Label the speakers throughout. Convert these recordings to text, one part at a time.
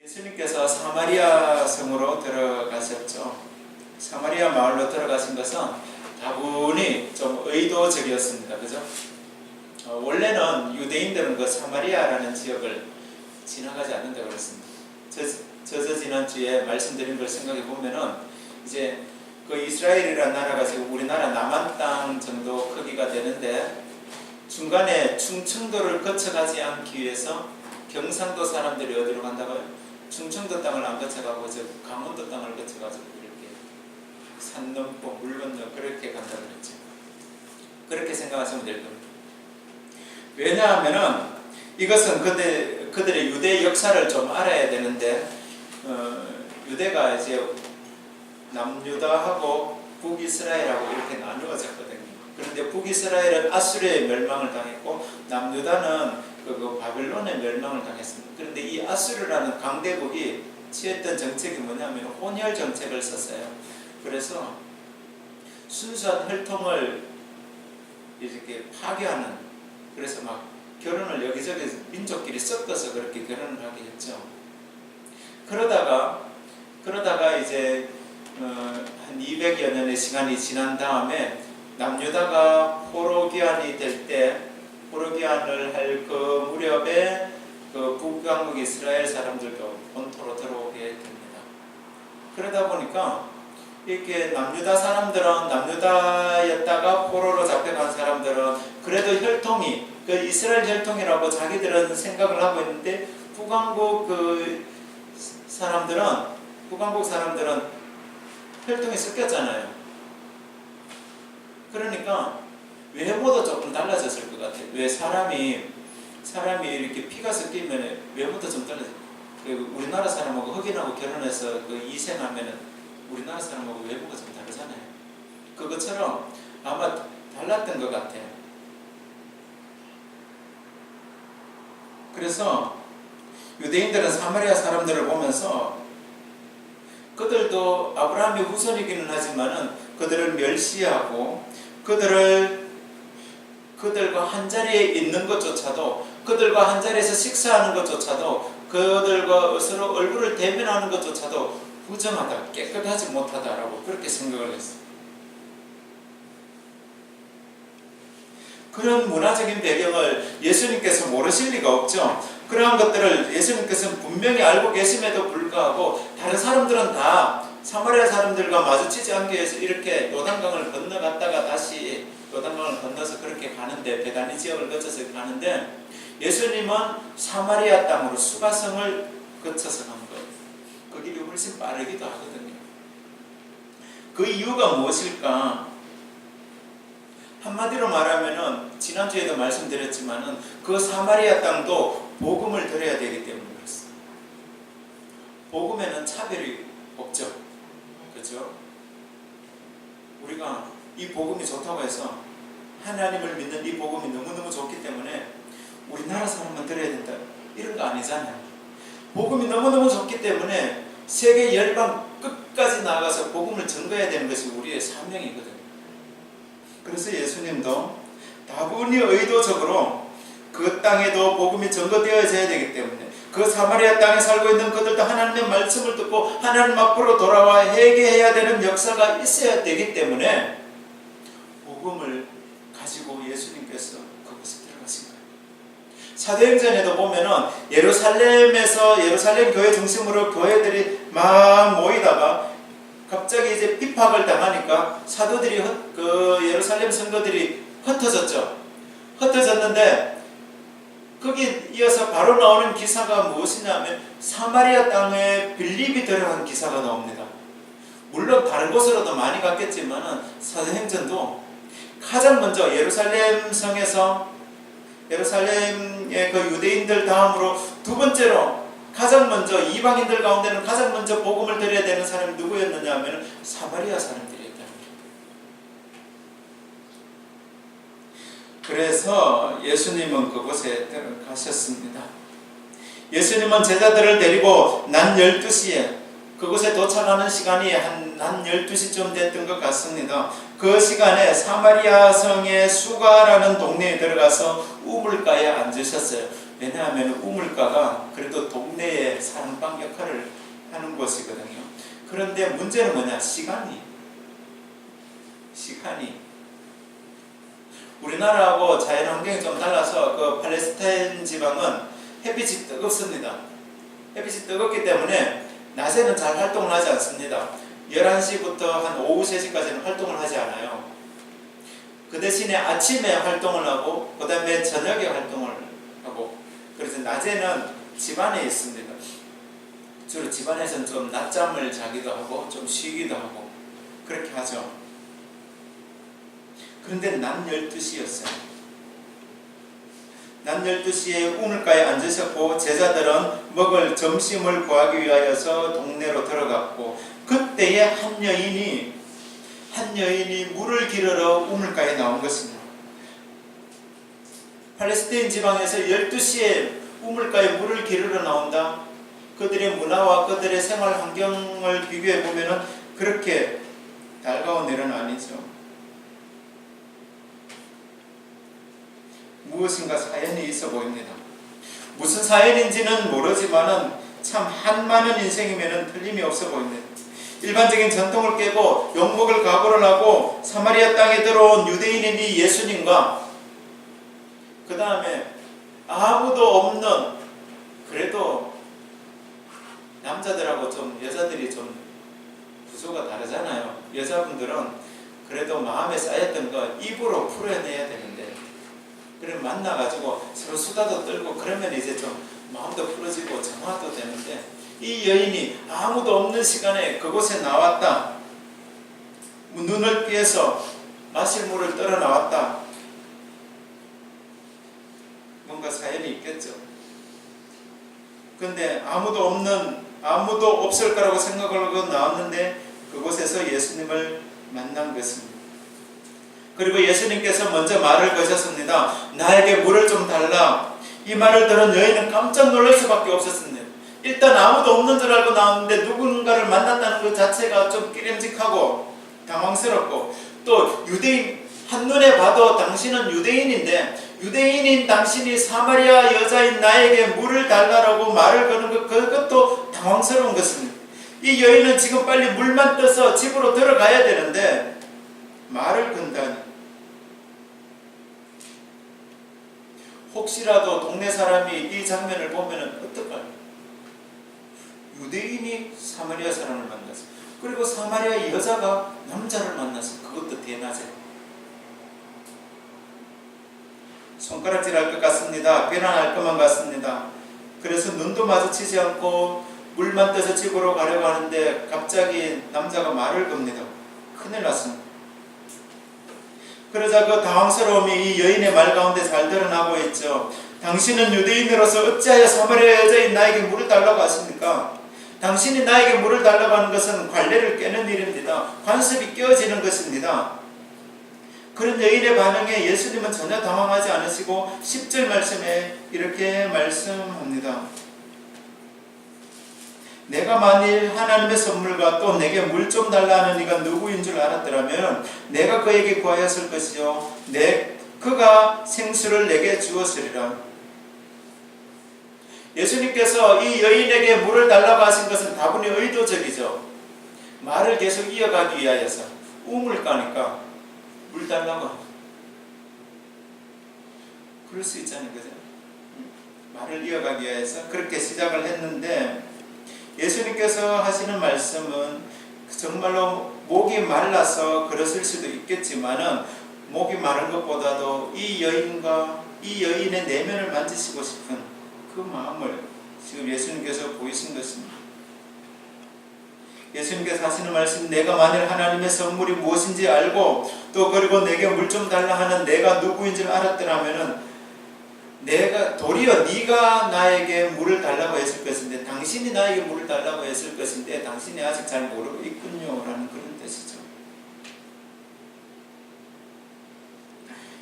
Speaker 1: 예수님께서 사마리아 성으로 들어가셨죠. 사마리아 마을로 들어가신 것은 다분히 좀 의도적이었습니다. 그죠? 원래는 유대인들은 그 사마리아라는 지역을 지나가지 않는다고 그랬습니다. 지난주에 말씀드린 걸 생각해 보면은 이제 그 이스라엘이라는 나라가 지금 우리나라 남한 땅 정도 크기가 되는데 중간에 충청도를 거쳐가지 않기 위해서 경상도 사람들이 어디로 간다고요? 충청도 땅을 안 거쳐가고 저 강원도 땅을 거쳐가지고 이렇게 산 넘고 물 건너 그렇게 간다고 그랬죠. 그렇게 생각하시면 될 겁니다. 왜냐하면은 이것은 그들의 유대 역사를 좀 알아야 되는데 유대가 이제 남유다하고 북이스라엘하고 이렇게 나누어졌거든요. 그런데 북이스라엘은 아수르의 멸망을 당했고 남유다는 그 바벨론의 멸망을 당했습니다. 그런데 이 아수르라는 강대국이 취했던 정책이 뭐냐면 혼혈 정책을 썼어요. 그래서 순수한 혈통을 이렇게 파괴하는, 그래서 막 결혼을 여기저기 민족끼리 섞어서 그렇게 결혼을 하게 했죠. 그러다가 이제 한 200여 년의 시간이 지난 다음에 남유다가 포로기환이 될 때 포로기환을 할 그 무렵에 그 북왕국 이스라엘 사람들도 본토로 들어오게 됩니다. 그러다 보니까 이렇게 남유다 사람들은 남유다였다가 포로로 잡혀간 사람들은 그래도 혈통이 그 이스라엘 혈통이라고 자기들은 생각을 하고 있는데 북왕국 사람들은 혈통이 섞였잖아요. 그러니까 외모도 조금 달라졌을 것 같아요. 왜 사람이 이렇게 피가 섞이면 외모도 좀 달라져요. 우리나라 사람하고 흑인하고 결혼해서 그 이생하면은 우리나라 사람하고 외모가 좀 다르잖아요. 그것처럼 아마 달랐던 것 같아요. 그래서 유대인들은 사마리아 사람들을 보면서 그들도 아브라함의 후손이기는 하지만은 그들을 멸시하고 그들과 한 자리에 있는 것조차도, 그들과 한 자리에서 식사하는 것조차도, 그들과 서로 얼굴을 대면하는 것조차도 부정하다, 깨끗하지 못하다라고 그렇게 생각을 했어요. 그런 문화적인 배경을 예수님께서 모르실 리가 없죠. 그러한 것들을 예수님께서는 분명히 알고 계심에도 불구하고 다른 사람들은 다 사마리아 사람들과 마주치지 않기 위해서 이렇게 요단강을 건너갔다가 다시 요단강을 건너서 그렇게 가는데, 베다니 지역을 거쳐서 가는데 예수님은 사마리아 땅으로 수가성을 거쳐서 간 거예요. 그 길이 훨씬 빠르기도 하거든요. 그 이유가 무엇일까? 한마디로 말하면은 지난주에도 말씀드렸지만은 그 사마리아 땅도 복음을 드려야 되기 때문에 그렇습니다. 복음에는 차별이 없죠. 그렇죠? 우리가 이 복음이 좋다고 해서 하나님을 믿는 이 복음이 너무너무 좋기 때문에 우리나라 사람만 들어야 된다 이런 거 아니잖아요. 복음이 너무너무 좋기 때문에 세계 열방 끝까지 나가서 복음을 전거해야 되는 것이 우리의 사명이거든요. 그래서 예수님도 다분히 의도적으로 그 땅에도 복음이 전거되어져야 되기 때문에 그 사마리아 땅에 살고 있는 그들도 하나님의 말씀을 듣고 하나님 앞으로 돌아와 회개해야 되는 역사가 있어야 되기 때문에 복음을 가지고 예수님께서 그곳에 들어가신 거예요. 사도행전에도 보면은 예루살렘 교회 중심으로 교회들이 막 모이다가 갑자기 이제 핍박을 당하니까 사도들이 예루살렘 성도들이 흩어졌는데 거기 이어서 바로 나오는 기사가 무엇이냐면 사마리아 땅에 빌립이 들어간 기사가 나옵니다. 물론 다른 곳으로도 많이 갔겠지만은 사도행전도 가장 먼저 예루살렘 성에서 예루살렘의 그 유대인들 다음으로 두 번째로 가장 먼저 이방인들 가운데는 가장 먼저 복음을 드려야 되는 사람이 누구였느냐 하면 사마리아 사람들이었다. 그래서 예수님은 그곳에 들어가셨습니다. 예수님은 제자들을 데리고 낮 12시에 그곳에 도착하는 시간이 한 12시쯤 됐던 것 같습니다. 그 시간에 사마리아 성의 수가라는 동네에 들어가서 우물가에 앉으셨어요. 왜냐하면 우물가가 그래도 동네의 사랑방 역할을 하는 곳이거든요. 그런데 문제는 뭐냐? 시간이 우리나라하고 자연 환경이 좀 달라서 그 팔레스타인 지방은 햇빛이 뜨겁습니다. 햇빛이 뜨겁기 때문에 낮에는 잘 활동을 하지 않습니다. 11시부터 한 오후 3시까지는 활동을 하지 않아요. 그 대신에 아침에 활동을 하고 그 다음에 저녁에 활동을 하고, 그래서 낮에는 집안에 있습니다. 주로 집안에서는 좀 낮잠을 자기도 하고 좀 쉬기도 하고 그렇게 하죠. 그런데 낮 12시였어요. 낮 12시에 우물가에 앉으셨고 제자들은 먹을 점심을 구하기 위하여서 동네로 들어갔고, 그때에 한 여인이 물을 기르러 우물가에 나온 것입니다. 팔레스타인 지방에서 12시에 우물가에 물을 기르러 나온다? 그들의 문화와 그들의 생활 환경을 비교해 보면 그렇게 달가운 일은 아니죠. 무엇인가 사연이 있어 보입니다. 무슨 사연인지는 모르지만은 참 한많은 인생이면 틀림이 없어 보입니다. 일반적인 전통을 깨고 욕먹을 각오를 하고 사마리아 땅에 들어온 유대인인 이 예수님과 그 다음에 아무도 없는, 그래도 남자들하고 좀 여자들이 좀 구조가 다르잖아요. 여자분들은 그래도 마음에 쌓였던 거 입으로 풀어내야 되는데, 그래 만나가지고 서로 수다도 떨고 그러면 이제 좀 마음도 풀어지고 정화도 되는데, 이 여인이 아무도 없는 시간에 그곳에 나왔다. 눈을 띄어서 마실 물을 떨어 나왔다. 뭔가 사연이 있겠죠. 그런데 아무도 없을 거라고 생각을 하고 나왔는데 그곳에서 예수님을 만난 것입니다. 그리고 예수님께서 먼저 말을 거셨습니다. 나에게 물을 좀 달라. 이 말을 들은 여인은 깜짝 놀랄 수밖에 없었습니다. 일단 아무도 없는 줄 알고 나왔는데 누군가를 만났다는 것 자체가 좀 끼림직하고 당황스럽고, 또 유대인, 한눈에 봐도 당신은 유대인인데 유대인인 당신이 사마리아 여자인 나에게 물을 달라고 말을 거는 것, 그것도 당황스러운 것입니다. 이 여인은 지금 빨리 물만 떠서 집으로 들어가야 되는데 말을 건다니. 혹시라도 동네 사람이 이 장면을 보면 어떨까요? 유대인이 사마리아 사람을 만났어. 그리고 사마리아 여자가 남자를 만났어. 그것도 대낮에. 손가락질할 것 같습니다. 비난할 것만 같습니다. 그래서 눈도 마주치지 않고 물만 떠서 집으로 가려고 하는데 갑자기 남자가 말을 겁니다. 큰일 났습니다. 그러자 그 당황스러움이 이 여인의 말 가운데 잘 드러나고 있죠. 당신은 유대인으로서 어찌하여 사마리아 여자인 나에게 물을 달라고 하십니까? 당신이 나에게 물을 달라고 하는 것은 관례를 깨는 일입니다. 관습이 깨어지는 것입니다. 그런 여인의 반응에 예수님은 전혀 당황하지 않으시고 10절 말씀에 이렇게 말씀합니다. 내가 만일 하나님의 선물과 또 내게 물 좀 달라 하는 이가 누구인 줄 알았더라면 내가 그에게 구하였을 것이요 그가 생수를 내게 주었으리라. 예수님께서 이 여인에게 물을 달라고 하신 것은 다분히 의도적이죠. 말을 계속 이어가기 위하여서. 우물가니까 물 달라고. 그럴 수 있잖아요, 그죠? 말을 이어가기 위해서 그렇게 시작을 했는데, 예수님께서 하시는 말씀은 정말로 목이 말라서 그랬을 수도 있겠지만은, 목이 마른 것보다도 이 여인과 이 여인의 내면을 만지시고 싶은 그 마음을 지금 예수님께서 보이신 것입니다. 예수님께서 하시는 말씀, 내가 만일 하나님의 선물이 무엇인지 알고 또 그리고 내게 물 좀 달라 하는 내가 누구인 줄 알았더라면은 도리어 네가 나에게 물을 달라고 했을 것인데, 당신이 나에게 물을 달라고 했을 것인데 당신이 아직 잘 모르고 있군요 라는 그런 뜻이죠.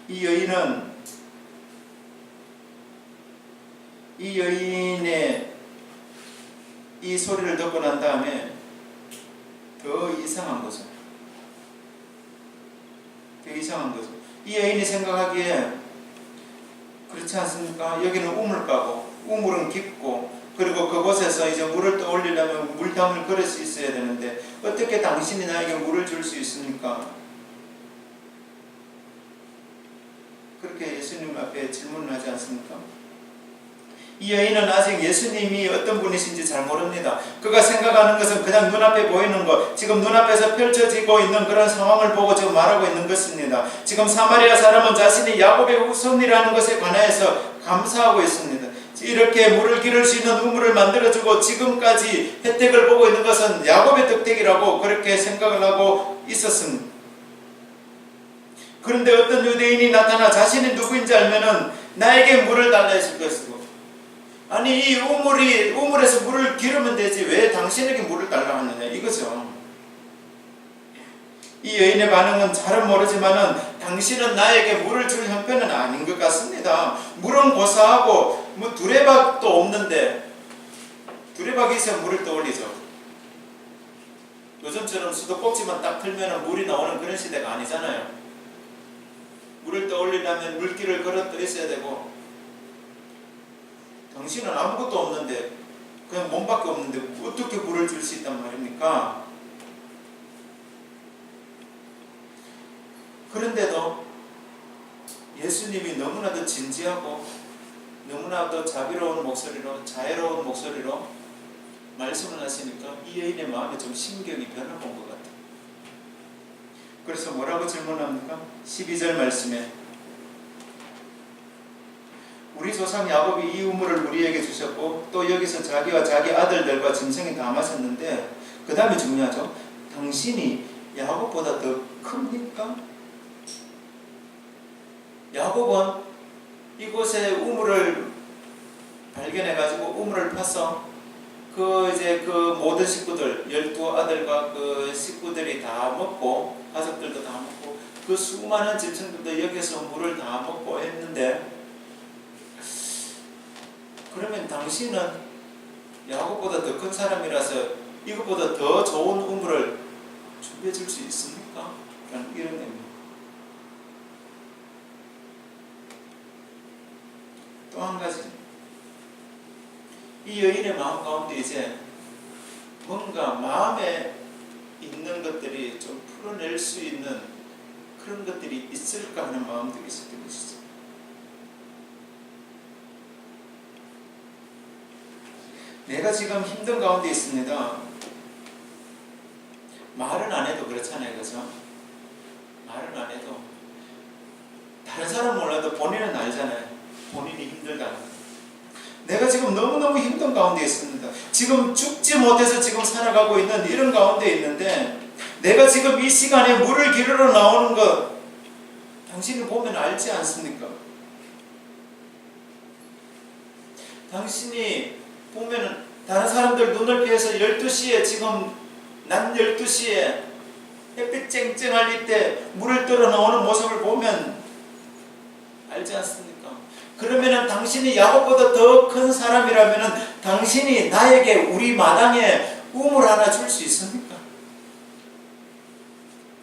Speaker 1: 이 여인의 이 소리를 듣고 난 다음에 더 이상한 거죠. 이 여인이 생각하기에 그렇지 않습니까? 여기는 우물가고 우물은 깊고 그리고 그곳에서 이제 물을 떠올리려면 물 담을 그릇이 있어야 되는데 어떻게 당신이 나에게 물을 줄 수 있습니까? 그렇게 예수님 앞에 질문을 하지 않습니까? 이 여인은 아직 예수님이 어떤 분이신지 잘 모릅니다. 그가 생각하는 것은 그냥 눈앞에 보이는 것, 지금 눈앞에서 펼쳐지고 있는 그런 상황을 보고 지금 말하고 있는 것입니다. 지금 사마리아 사람은 자신이 야곱의 후손이라는 것에 관하여서 감사하고 있습니다. 이렇게 물을 기를 수 있는 우물을 만들어주고 지금까지 혜택을 보고 있는 것은 야곱의 덕택이라고 그렇게 생각을 하고 있었습니다. 그런데 어떤 유대인이 나타나 자신이 누구인지 알면은 나에게 물을 달라 했을 것이고, 아니 이 우물에서 물을 기르면 되지 왜 당신에게 물을 달라 하느냐 이거죠. 이 여인의 반응은 잘은 모르지만은 당신은 나에게 물을 줄 형편은 아닌 것 같습니다. 물은 고사하고 뭐 두레박도 없는데 두레박이 있어야 물을 떠올리죠. 요즘처럼 수도꼭지만 딱 틀면 물이 나오는 그런 시대가 아니잖아요. 물을 떠올리려면 물길을 걸어 있어야 되고, 당신은 아무것도 없는데 그냥 몸밖에 없는데 어떻게 물을 줄 수 있단 말입니까? 그런데도 예수님이 너무나도 진지하고 너무나도 자비로운 목소리로, 자애로운 목소리로 말씀을 하시니까 이 여인의 마음에 좀 심경이 변화본 것 같아요. 그래서 뭐라고 질문합니까? 12절 말씀에 우리 조상 야곱이 이 우물을 우리에게 주셨고 또 여기서 자기와 자기 아들들과 짐승이 다 마셨는데, 그 다음에 중요하죠. 당신이 야곱보다 더 큽니까? 야곱은 이곳에 우물을 발견해 가지고 우물을 파서 그 모든 식구들 12아들과 그 식구들이 다 먹고 가족들도 다 먹고 그 수많은 짐승들도 여기서 물을 다 먹고 했는데, 그러면 당신은 야곱보다 더 큰 사람이라서 이것보다 더 좋은 우물을 준비해 줄 수 있습니까? 이런 의미입니다. 또 한 가지, 이 여인의 마음 가운데 이제 뭔가 마음에 있는 것들이 좀 풀어낼 수 있는 그런 것들이 있을까 하는 마음도 있었던 것이죠. 내가 지금 힘든 가운데 있습니다. 말은 안 해도 그렇잖아요, 그렇죠? 말은 안 해도 다른 사람은 몰라도 본인은 알잖아요. 본인이 힘들다. 내가 지금 너무너무 힘든 가운데 있습니다. 지금 죽지 못해서 지금 살아가고 있는 이런 가운데 있는데, 내가 지금 이 시간에 물을 기르러 나오는 것 당신이 보면 알지 않습니까? 당신이 보면은 다른 사람들 눈을 피해서 12시에 지금 낮 12시에 햇빛 쨍쨍할 이때 물을 떠러 나오는 모습을 보면 알지 않습니까? 그러면은 당신이 야곱보다 더 큰 사람이라면은 당신이 나에게 우리 마당에 우물 하나 줄 수 있습니까?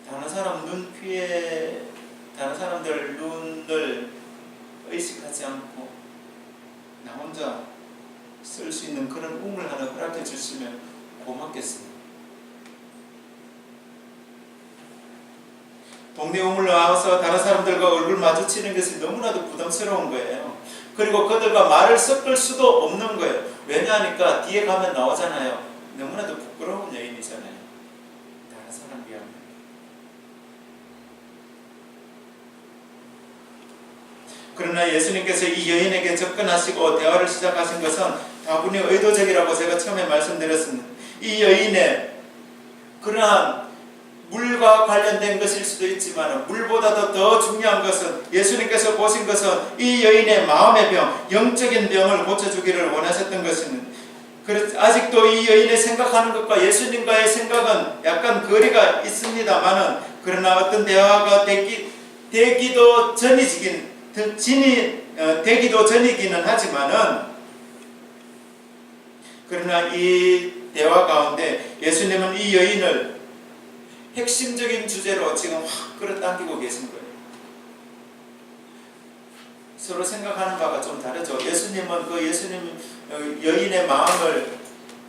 Speaker 1: 다른 사람 눈 피해 다른 사람들 눈을 의식하지 않고 나 혼자 쓸 수 있는 그런 우물 하나 허락해 주시면 고맙겠습니다. 동네 우물 나와서 다른 사람들과 얼굴 마주치는 것이 너무나도 부담스러운 거예요. 그리고 그들과 말을 섞을 수도 없는 거예요. 왜냐하니까 뒤에 가면 나오잖아요. 너무나도 부끄러운 여인이잖아요. 다른 사람 비하면. 그러나 예수님께서 이 여인에게 접근하시고 대화를 시작하신 것은 다분히 의도적이라고 제가 처음에 말씀드렸습니다. 이 여인의 그러한 물과 관련된 것일 수도 있지만 물보다도 더 중요한 것은 예수님께서 보신 것은 이 여인의 마음의 병, 영적인 병을 고쳐주기를 원하셨던 것입니다. 그래서 아직도 이 여인의 생각하는 것과 예수님과의 생각은 약간 거리가 있습니다만은, 그러나 어떤 대화가 되기도 전이기는 하지만은, 그러나 이 대화 가운데 예수님은 이 여인을 핵심적인 주제로 지금 확 끌어당기고 계신 거예요. 서로 생각하는 바가 좀 다르죠. 예수님은 그 예수님 여인의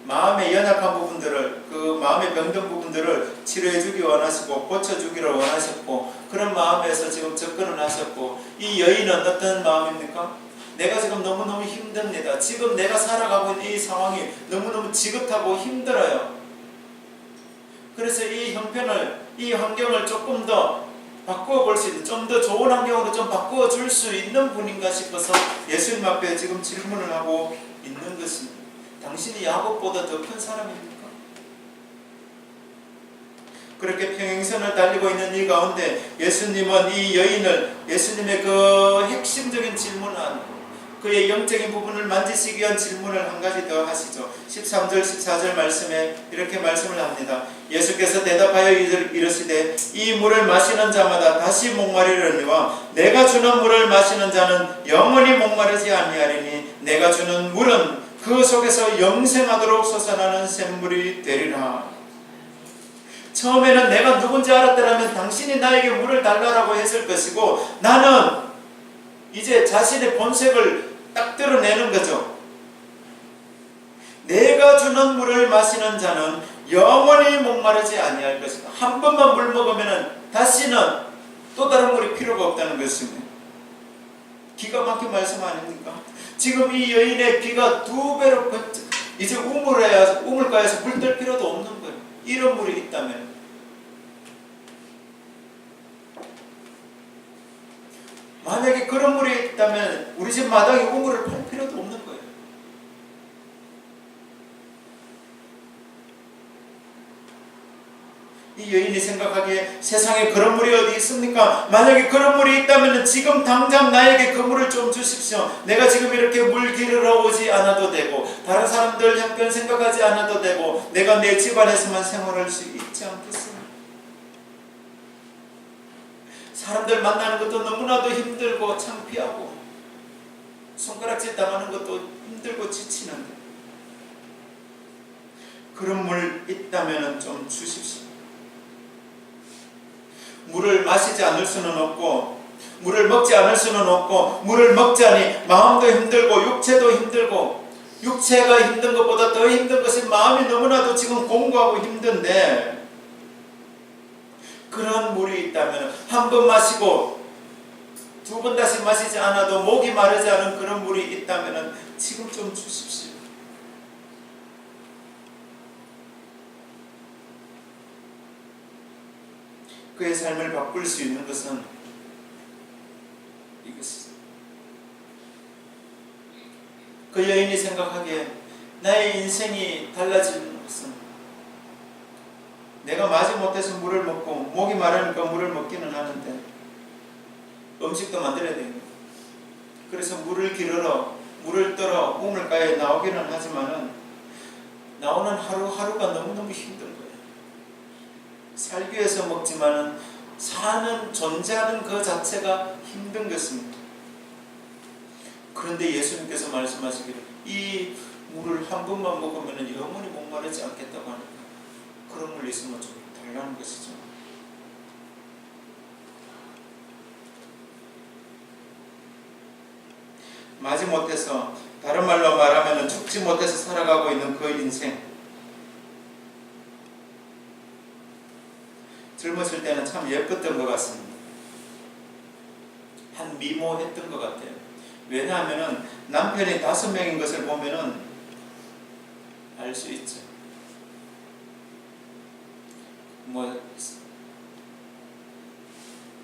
Speaker 1: 마음의 연약한 부분들을, 그 마음의 병든 부분들을 치료해 주기 원하시고 고쳐주기를 원하셨고, 그런 마음에서 지금 접근을 하셨고, 이 여인은 어떤 마음입니까? 내가 지금 너무너무 힘듭니다. 지금 내가 살아가고 있는 이 상황이 너무너무 지긋하고 힘들어요. 그래서 이 형편을, 이 환경을 조금 더 바꾸어 볼 수 있는, 좀 더 좋은 환경으로 좀 바꾸어 줄 수 있는 분인가 싶어서 예수님 앞에 지금 질문을 하고 있는 것입니다. 당신이 야곱보다 더 큰 사람입니까? 그렇게 평행선을 달리고 있는 이 가운데 예수님은 이 여인을, 예수님의 그 핵심적인 질문 안, 그의 영적인 부분을 만지시기 위한 질문을 한 가지 더 하시죠. 13절 14절 말씀에 이렇게 말씀을 합니다. 예수께서 대답하여 이르시되 이 물을 마시는 자마다 다시 목마르려니와 내가 주는 물을 마시는 자는 영원히 목마르지 아니하리니 내가 주는 물은 그 속에서 영생하도록 솟아나는 샘물이 되리라. 처음에는 내가 누군지 알았더라면 당신이 나에게 물을 달라고 했을 것이고, 나는 이제 자신의 본색을 딱 드러내는 거죠. 내가 주는 물을 마시는 자는 영원히 목마르지 아니할 것이다. 한 번만 물 먹으면 다시는 또 다른 물이 필요가 없다는 것입니다. 기가 막힌 말씀 아닙니까? 지금 이 여인의 귀가 2배로 이제 우물가에서 물 뜰 필요도 없는 거예요. 이런 물이 있다면. 만약에 그런 물이 있다면 우리 집 마당에 우물을 팔 필요도 없는 거예요. 이 여인이 생각하기에 세상에 그런 물이 어디 있습니까? 만약에 그런 물이 있다면 지금 당장 나에게 그 물을 좀 주십시오. 내가 지금 이렇게 물 기르러 오지 않아도 되고, 다른 사람들 형편 생각하지 않아도 되고, 내가 내 집안에서만 생활할 수 있지 않겠습니까? 사람들 만나는 것도 너무나도 힘들고 창피하고, 손가락질 당하는 것도 힘들고 지치는데, 그런 물 있다면 좀 주십시오. 물을 마시지 않을 수는 없고, 물을 먹지 않을 수는 없고, 물을 먹자니 마음도 힘들고 육체도 힘들고, 육체가 힘든 것보다 더 힘든 것이 마음이 너무나도 지금 공고하고 힘든데, 그런 물이 있다면 한 번 마시고 2번 다시 마시지 않아도 목이 마르지 않은 그런 물이 있다면 지금 좀 주십시오. 그의 삶을 바꿀 수 있는 것은 이것이죠. 그 여인이 생각하기에 나의 인생이 달라지는 것은 내가 마지못해서 물을 먹고 목이 마르니까 물을 먹기는 하는데 음식도 만들어야 됩니다. 그래서 물을 기르러, 물을 떠러 우물가에 나오기는 하지만은 나오는 하루하루가 너무너무 힘든 거예요. 살기 위해서 먹지만은 사는, 존재하는 그 자체가 힘든 것입니다. 그런데 예수님께서 말씀하시기를 이 물을 한 번만 먹으면 영원히 목마르지 않겠다고 하니까 그런 물 있으면 좀 달라는 것이죠. 마지못해서, 다른 말로 말하면 죽지 못해서 살아가고 있는 그 인생, 젊었을 때는 참 예뻤던 것 같습니다. 한 미모했던 것 같아요. 왜냐하면 남편이 5명인 것을 보면은 알 수 있죠. 뭐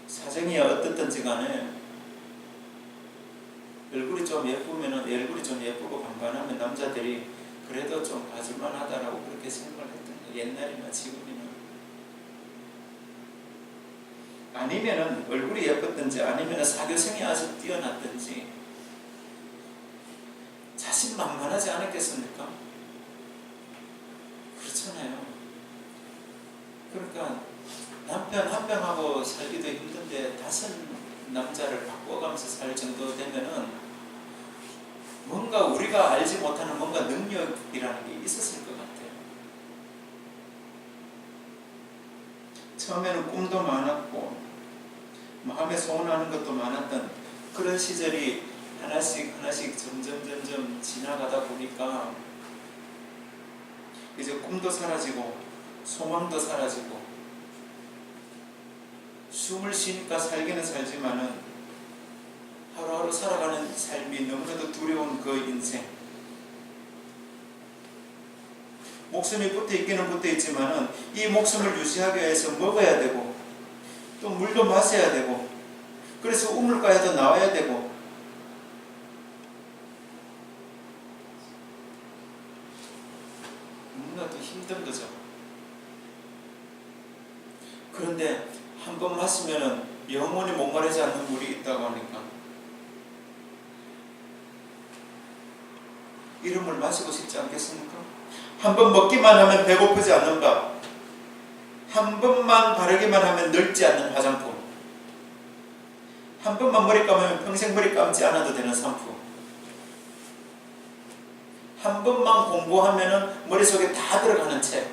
Speaker 1: 사정이 어떻든지 간에 얼굴이 좀 예쁘면은, 얼굴이 좀 예쁘고 반반하면 남자들이 그래도 좀 봐줄만 하다라고 그렇게 생각을 했던 거예요. 옛날이나 지금이나. 아니면은 얼굴이 예뻤든지 아니면 사교성이 아주 뛰어났든지 자신만만하지 않았겠습니까? 그렇잖아요. 그러니까 남편 한 명하고 살기도 힘든데 5 남자를 바꿔가면서 살 정도 되면은 뭔가 우리가 알지 못하는 뭔가 능력이라는 게 있었을 것 같아요. 처음에는 꿈도 많았고 마음에 소원하는 것도 많았던 그런 시절이 하나씩 점점 지나가다 보니까 이제 꿈도 사라지고 소망도 사라지고 숨을 쉬니까 살기는 살지만은 하루하루 살아가는 삶이 너무나도 두려운 그 인생. 목숨이 붙어 있기는 붙어 있지만은 이 목숨을 유지하기 위해서 먹어야 되고 또 물도 마셔야 되고 그래서 우물가에도 나와야 되고 너무나도 힘든 거죠. 그런데 한 번 마시면은 영원히 목마르지 않는 물이 있다고 하니까 이런 물 마시고 싶지 않겠습니까? 한 번 먹기만 하면 배고프지 않는 밥, 한 번만 바르기만 하면 늙지 않는 화장품, 한 번만 머리 감으면 평생 머리 감지 않아도 되는 샴푸, 한 번만 공부하면 머릿속에 다 들어가는 책,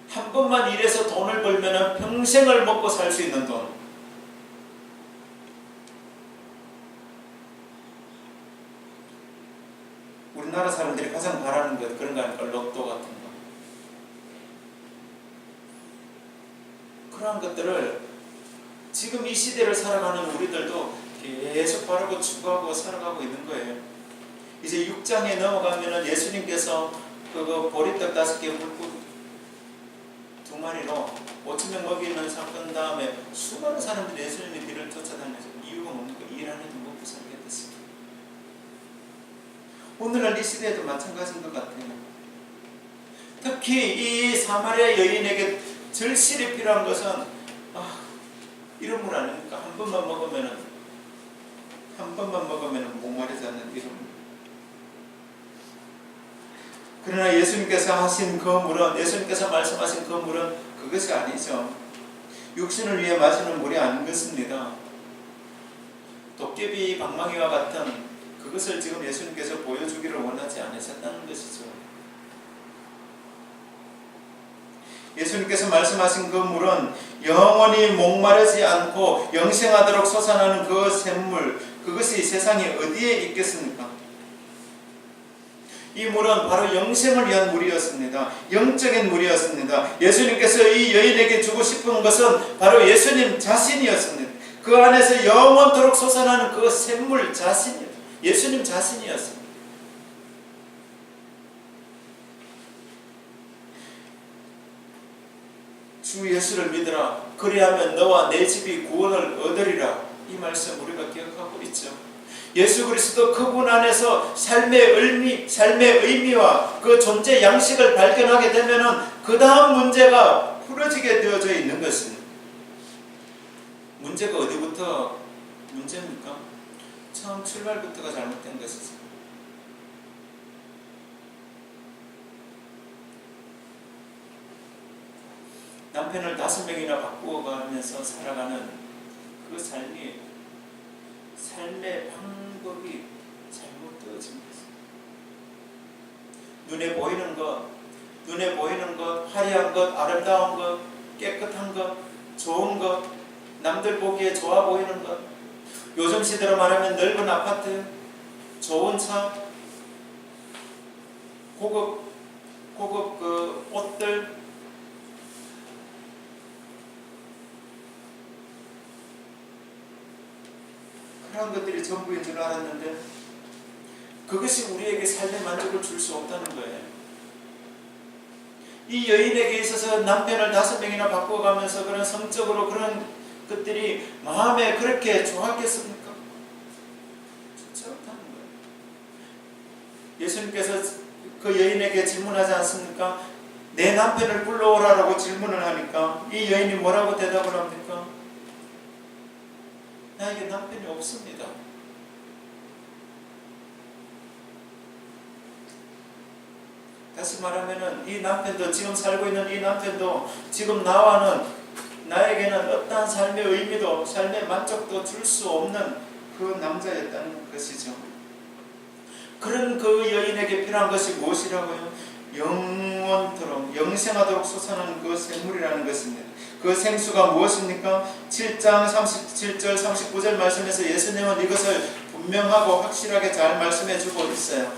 Speaker 1: 한 번만 일해서 돈을 벌면 평생을 먹고 살 수 있는 돈. 우리나라 사람들이 가장 바라는 것 그런 거 아닐까? 로또 같은 거. 그러한 것들을 지금 이 시대를 살아가는 우리들도 계속 바라고 추구하고 살아가고 있는 거예요. 이제 6장에 넘어가면은 예수님께서 그거 보리떡 5개 물고기 2마리로 5,000명 먹이는 사건 다음에 수많은 사람들이 예수님의 뒤를 쫓아다니면서 이유가 뭡니까? 일 안 해도 먹고 살게 됐습니다. 오늘날 이 시대에도 마찬가지인 것 같아요. 특히 이 사마리아 여인에게 절실히 필요한 것은 이런 물 아닙니까? 한 번만 먹으면 목마르지 않는 이런 물. 그러나 예수님께서 하신 그 물은, 예수님께서 말씀하신 그 물은 그것이 아니죠. 육신을 위해 마시는 물이 아닌 것입니다. 도깨비 방망이와 같은 그것을 지금 예수님께서 보여주기를 원하지 않으셨다는 것이죠. 예수님께서 말씀하신 그 물은 영원히 목마르지 않고 영생하도록 솟아나는 그 샘물, 그것이 세상에 어디에 있겠습니까? 이 물은 바로 영생을 위한 물이었습니다. 영적인 물이었습니다. 예수님께서 이 여인에게 주고 싶은 것은 바로 예수님 자신이었습니다. 그 안에서 영원토록 솟아나는 그 샘물 자신이었습니다. 예수님 자신이었습니다. 주 예수를 믿으라. 그리하면 너와 내 집이 구원을 얻으리라. 이 말씀 우리가 기억하고 있죠. 예수 그리스도 그분 안에서 삶의 의미와 그 존재 양식을 발견하게 되면은 그 다음 문제가 풀어지게 되어져 있는 것입니다. 문제가 어디부터 문제입니까? 처음 출발부터가 잘못된 것이죠. 남편을 5명이나 바꾸어 가면서 살아가는 그 삶의 방법이 잘못되어진 것입니다. 눈에 보이는 것, 화려한 것, 아름다운 것, 깨끗한 것, 좋은 것, 남들 보기에 좋아 보이는 것, 요즘 시대로 말하면 넓은 아파트, 좋은 차, 고급 그 옷들, 그런 것들이 전부인 줄 알았는데 그것이 우리에게 삶의 만족을 줄 수 없다는 거예요. 이 여인에게 있어서 남편을 5명이나 바꿔가면서 그런 성적으로 그런 것들이 마음에 그렇게 좋았겠습니까? 좋지 않다는 거예요. 예수님께서 그 여인에게 질문하지 않습니까? 내 남편을 불러오라라고 질문을 하니까 이 여인이 뭐라고 대답을 합니까? 나에게 남편이 없습니다. 다시 말하면은 이 남편도, 지금 살고 있는 이 남편도 지금 나에게는 어떠한 삶의 의미도 삶의 만족도 줄 수 없는 그 남자였다는 것이죠. 그런 그 여인에게 필요한 것이 무엇이라고요? 영원토록 영생하도록 솟아나는 그 샘물이라는 것입니다. 그 생수가 무엇입니까? 7장 37절 39절 말씀에서 예수님은 이것을 분명하고 확실하게 잘 말씀해 주고 있어요.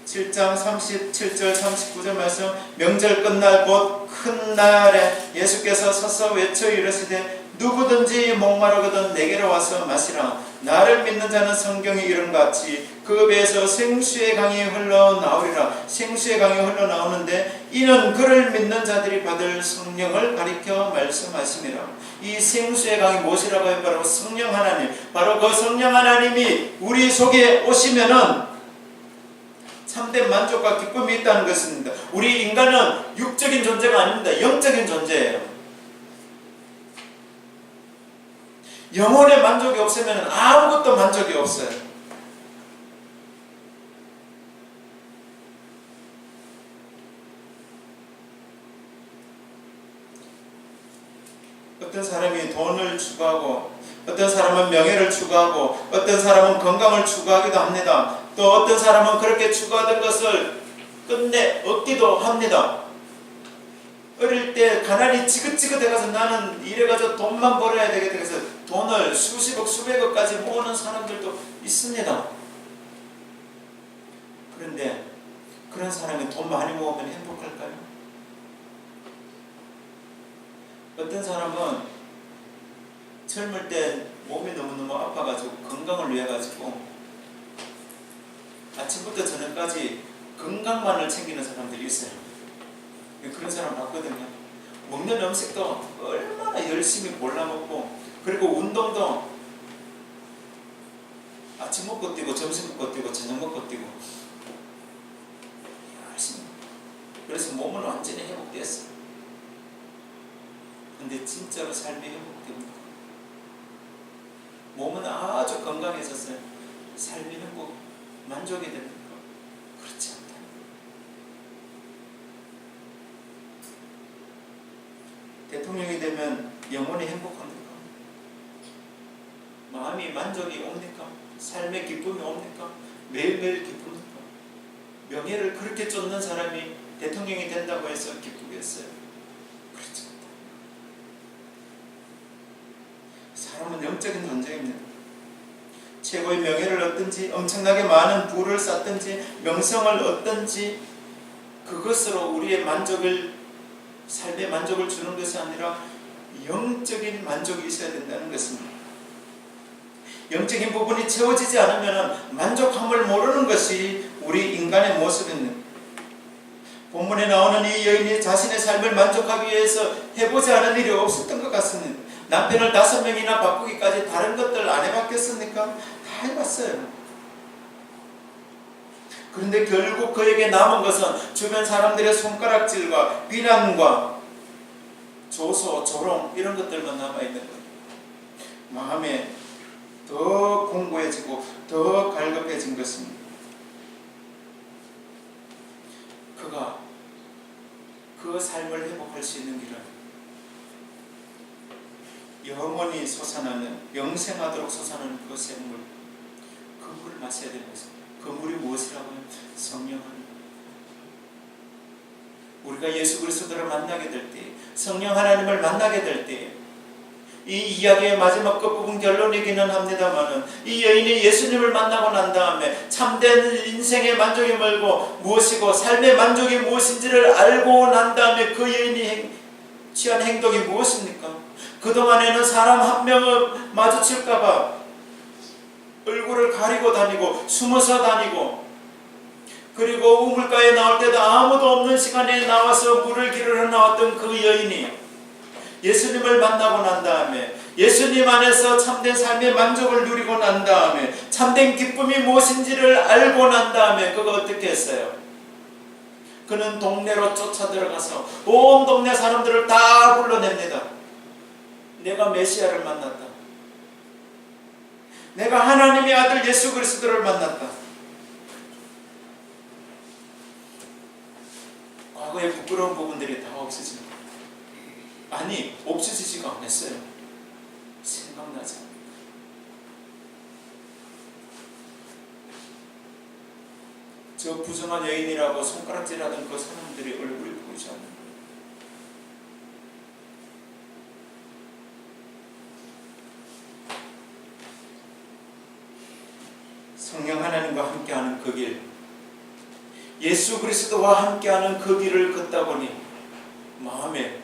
Speaker 1: 7장 37절 39절 말씀, 명절 끝날 곧 큰 날에 예수께서 서서 외쳐 이르시되 누구든지 목마르거든 내게로 와서 마시라. 나를 믿는 자는 성경이 이른같이 그 배에서 생수의 강이 흘러나오리라. 생수의 강이 흘러나오는데 이는 그를 믿는 자들이 받을 성령을 가리켜 말씀하심이라. 이 생수의 강이 무엇이라고 하면 바로 성령 하나님, 바로 그 성령 하나님이 우리 속에 오시면은 참된 만족과 기쁨이 있다는 것입니다. 우리 인간은 육적인 존재가 아닙니다. 영적인 존재예요. 영혼의 만족이 없으면 아무것도 만족이 없어요. 어떤 사람이 돈을 추구하고, 어떤 사람은 명예를 추구하고, 어떤 사람은 건강을 추구하기도 합니다. 또 어떤 사람은 그렇게 추구하던 것을 끝내 얻기도 합니다. 어릴 때 가난이 지긋지긋해가서 나는 이래가지고 돈만 벌어야 되겠다 해서 돈을 수십억 수백억까지 모으는 사람들도 있습니다. 그런데 그런 사람이 돈 많이 모으면 행복할까요? 어떤 사람은 젊을 때 몸이 너무너무 아파가지고 건강을 위해 가지고 아침부터 저녁까지 건강만을 챙기는 사람들이 있어요. 그런 사람 봤거든요. 먹는 음식도 얼마나 열심히 골라먹고, 그리고 운동도 아침 먹고 뛰고 점심 먹고 뛰고 저녁 먹고 뛰고 열심히. 그래서 몸은 완전히 회복됐어요. 근데 진짜로 삶이 회복됩니다. 몸은 아주 건강해졌어요. 삶이 행복, 만족이 됩니까? 그렇지 않다. 대통령이 되면 영혼이 행복합니까? 마음이 만족이 옵니까? 삶의 기쁨이 옵니까? 매일매일 기쁩니까? 명예를 그렇게 쫓는 사람이 대통령이 된다고 해서 기쁘겠어요? 그렇지 않다. 사람은 영적인 존재입니다. 최고의 명예를 얻든지 엄청나게 많은 부를 쌓든지 명성을 얻든지 그것으로 우리의 만족을, 삶의 만족을 주는 것이 아니라 영적인 만족이 있어야 된다는 것입니다. 영적인 부분이 채워지지 않으면 만족함을 모르는 것이 우리 인간의 모습입니다. 본문에 나오는 이 여인이 자신의 삶을 만족하기 위해서 해보지 않은 일이 없었던 것 같습니다. 남편을 5명이나 바꾸기까지 다른 것들 안 해봤겠습니까? 다 해봤어요. 그런데 결국 그에게 남은 것은 주변 사람들의 손가락질과 비난과 조소, 조롱 이런 것들만 남아있는 거예요. 마음에 더 공고해지고 더 갈급해진 것입니다. 그가 그 삶을 회복할 수 있는 길은 영원히 솟아나는, 영생하도록 솟아나는 그 샘물, 그 물을 마셔야 되는 것입니다. 그 물이 무엇이라고 하면 성령 하나님. 우리가 예수 그리스도를 만나게 될 때, 성령 하나님을 만나게 될 때, 이 이야기의 마지막 끝부분 결론이기는 합니다만은 이 여인이 예수님을 만나고 난 다음에 참된 인생의 만족이 뭘고 무엇이고 삶의 만족이 무엇인지를 알고 난 다음에 그 여인이 취한 행동이 무엇입니까? 그동안에는 사람 한 명을 마주칠까봐 얼굴을 가리고 다니고 숨어서 다니고, 그리고 우물가에 나올 때도 아무도 없는 시간에 나와서 물을 기르러 나왔던 그 여인이 예수님을 만나고 난 다음에 예수님 안에서 참된 삶의 만족을 누리고 난 다음에 참된 기쁨이 무엇인지를 알고 난 다음에 그가 어떻게 했어요? 그는 동네로 쫓아 들어가서 온 동네 사람들을 다 불러냅니다. 내가 메시아를 만났다. 내가 하나님의 아들 예수 그리스도를 만났다. 과거의 부끄러운 부분들이 다 없어집니다. 아니, 없어지지가 않았어요. 생각나지 않습니다. 저 부정한 여인이라고 손가락질하던 그 사람들이 얼굴이 보이지 않는 거예요. 성령 하나님과 함께하는 그 길, 예수 그리스도와 함께하는 그 길을 걷다 보니 마음에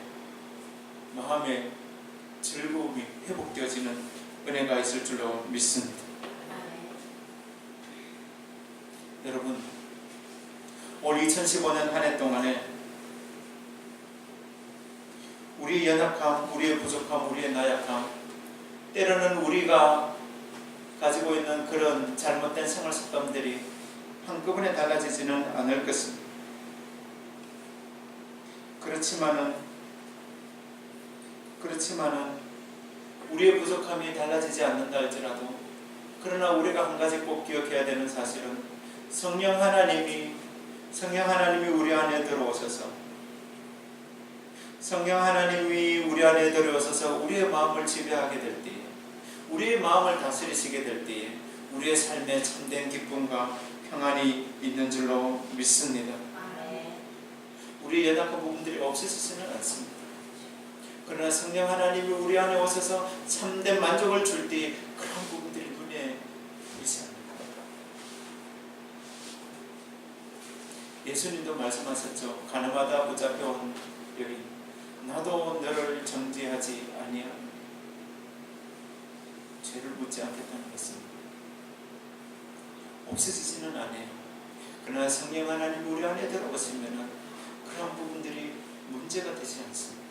Speaker 1: 즐거움이 회복되어지는 은혜가 있을 줄로 믿습니다. 여러분, 올 2015년 한 해 동안에 우리의 연약함, 우리의 부족함, 우리의 나약함, 때로는 우리가 가지고 있는 그런 잘못된 생활 습관들이 한꺼번에 달라지지는 않을 것입니다. 그렇지만은 우리의 부족함이 달라지지 않는다 할지라도, 그러나 우리가 한 가지 꼭 기억해야 되는 사실은 성령 하나님이 우리 안에 들어오셔서 우리의 마음을 지배하게 될 때에, 우리의 마음을 다스리시게 될 때에 우리의 삶에 참된 기쁨과 평안이 있는 줄로 믿습니다. 우리의 연약한 부분들이 없어지지는 않습니다. 그러나 성령 하나님이 우리 안에 오셔서 참된 만족을 줄 때에 그런 부분들이 눈에 보이지 않는다. 예수님도 말씀하셨죠. 가늠하다 붙잡혀온 여인, 나도 너를 정죄하지 아니하노니. 죄를 묻지 않겠다는 것입니다. 없어지지는 않아요. 그러나 성령 하나님이 우리 안에 들어오시면 그런 부분들이 문제가 되지 않습니다.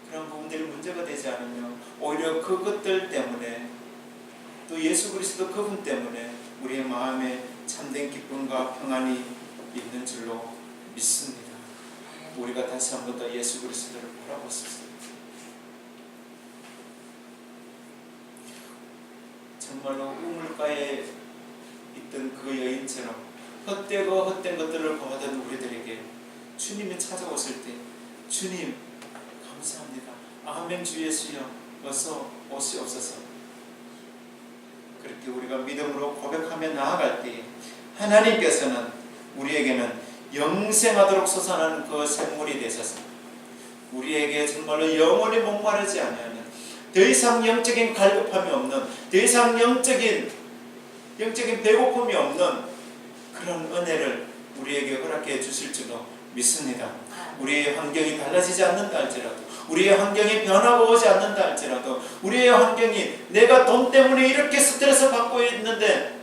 Speaker 1: 그런 부분들이 문제가 되지 않으면 오히려 그것들 때문에, 또 예수 그리스도 그분 때문에 우리의 마음에 참된 기쁨과 평안이 있는 줄로 믿습니다. 우리가 다시 한 번 더 예수 그리스도를 바라보십시오. 정말로 우물가에 있던 그 여인처럼 헛되고 헛된 것들을 보던 우리들에게 주님이 찾아오실 때, 주님 감사합니다, 아멘 주 예수여 어서 오시옵소서, 그렇게 우리가 믿음으로 고백하며 나아갈 때 하나님께서는 우리에게는 영생하도록 솟아나는 그 샘물이 되셔서 우리에게 정말로 영원히 목마르지 않으면 더 이상 영적인 갈급함이 없는, 더 이상 영적인 배고픔이 없는 그런 은혜를 우리에게 허락해 주실 줄로 믿습니다. 우리의 환경이 달라지지 않는다 할지라도, 우리의 환경이 변화가 오지 않는다 할지라도, 우리의 환경이 내가 돈 때문에 이렇게 스트레스 받고 있는데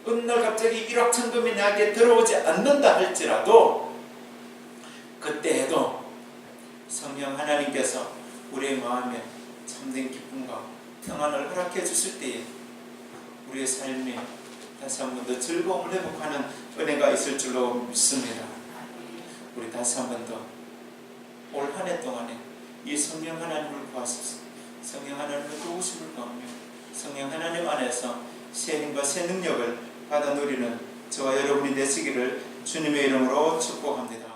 Speaker 1: 어느 날 갑자기 일확천금이 나에게 들어오지 않는다 할지라도, 그때에도 성령 하나님께서 우리의 마음에 참된 기쁨과 평안을 허락해 주실 때에 우리의 삶이 다시 한 번 더 즐거움을 회복하는 은혜가 있을 줄로 믿습니다. 우리 다시 한 번 더 올 한 해 동안에 이 성령 하나님을 구하십시오. 성령 하나님의 도우심을 구하며 성령 하나님 안에서 새 힘과 새 능력을 받아 누리는 저와 여러분이 되시기를 주님의 이름으로 축복합니다.